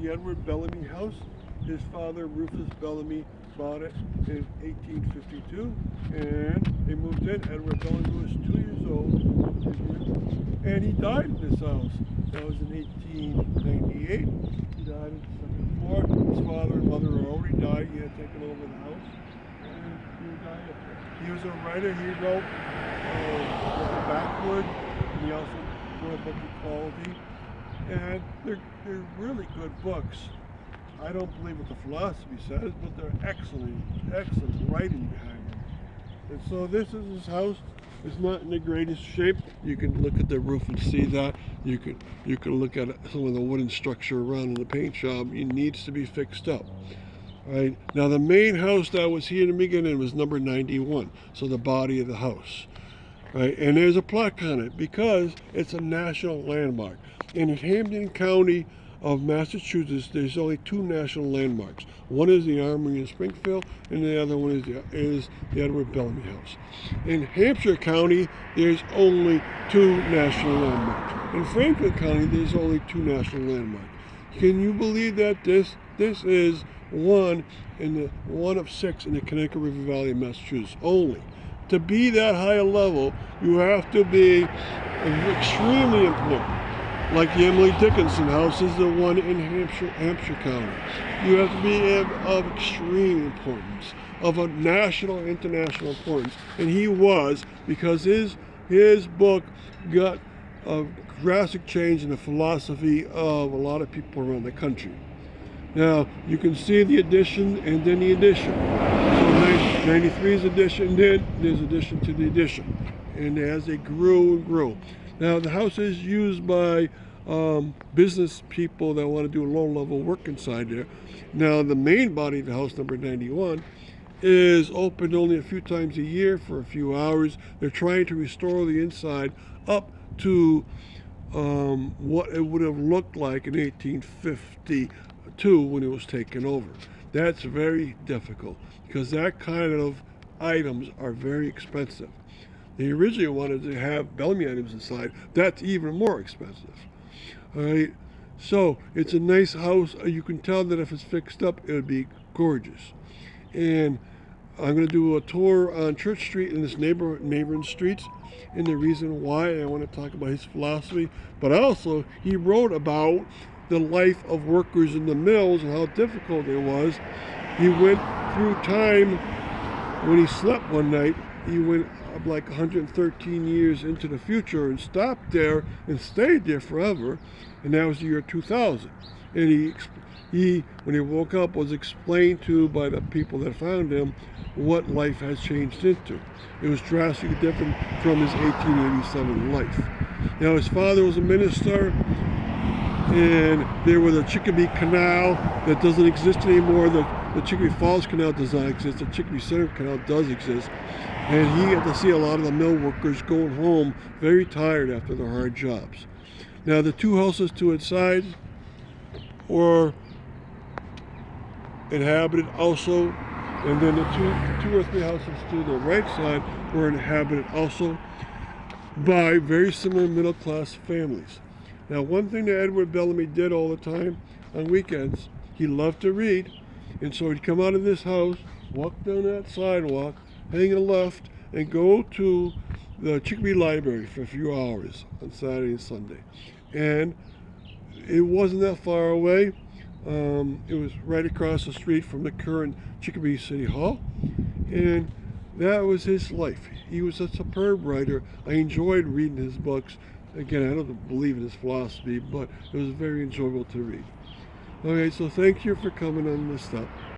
the Edward Bellamy house. His father, Rufus Bellamy, bought it in 1852, and they moved in. Edward Bellamy was 2 years old, and he died in this house. That was in 1898. He died on the second floor. His father and mother had already died. He had taken over the house, and he died up there. He was a writer. He wrote Backward, and he also wrote a book Equality, and they're really good books. I don't believe what the philosophy says, but they're excellent writing behind them. And so this is his house. It's not in the greatest shape. You can look at the roof and see that. You can look at some of the wooden structure around in the paint job. It needs to be fixed up. Right now, the main house that was here in the beginning was number 91, so the body of the house. Right, and there's a plaque on it because it's a national landmark. In Hampden County of Massachusetts, there's only two national landmarks. One is the Armory in Springfield, and the other one is the Edward Bellamy House. In Hampshire County, there's only two national landmarks. In Franklin County, there's only two national landmarks. Can you believe that this is one of six in the Connecticut River Valley of Massachusetts only? To be that high a level, you have to be extremely important. Like the Emily Dickinson house is the one in Hampshire County. You have to be of extreme importance, of a national, international importance. And he was, because his book got a drastic change in the philosophy of a lot of people around the country. Now, you can see the addition and then the addition. So 93's addition, then there's addition to the addition. And as they grew and grew. Now, the house is used by business people that want to do low-level work inside there. Now, the main body of the house, number 91, is open only a few times a year for a few hours. They're trying to restore the inside up to what it would have looked like in 1852 when it was taken over. That's very difficult because that kind of items are very expensive. They originally wanted to have Bellamy items inside. That's even more expensive. All right, so it's a nice house. You can tell that if it's fixed up, it would be gorgeous. And I'm going to do a tour on Church Street and this neighboring streets, and the reason why I want to talk about his philosophy. But also, he wrote about the life of workers in the mills and how difficult it was. He went through time when he slept one night. He went like 113 years into the future and stopped there and stayed there forever, and that was the year 2000. And he when he woke up, was explained to by the people that found him what life has changed into. It was drastically different from his 1887 life. Now, his father was a minister, and there was a Chicopee Canal that doesn't exist anymore. The Chicopee Falls Canal does not exist. The Chicopee Center Canal does exist. And he got to see a lot of the mill workers going home very tired after their hard jobs. Now, the two houses to its sides were inhabited also, and then the two or three houses to the right side were inhabited also by very similar middle-class families. Now, one thing that Edward Bellamy did all the time on weekends, he loved to read, and so he'd come out of this house, walk down that sidewalk, hang a left, and go to the Chicopee Library for a few hours on Saturday and Sunday. And it wasn't that far away. It was right across the street from the current Chicopee City Hall. And that was his life. He was a superb writer. I enjoyed reading his books. Again, I don't believe in his philosophy, but it was very enjoyable to read. Okay, so thank you for coming on this stuff.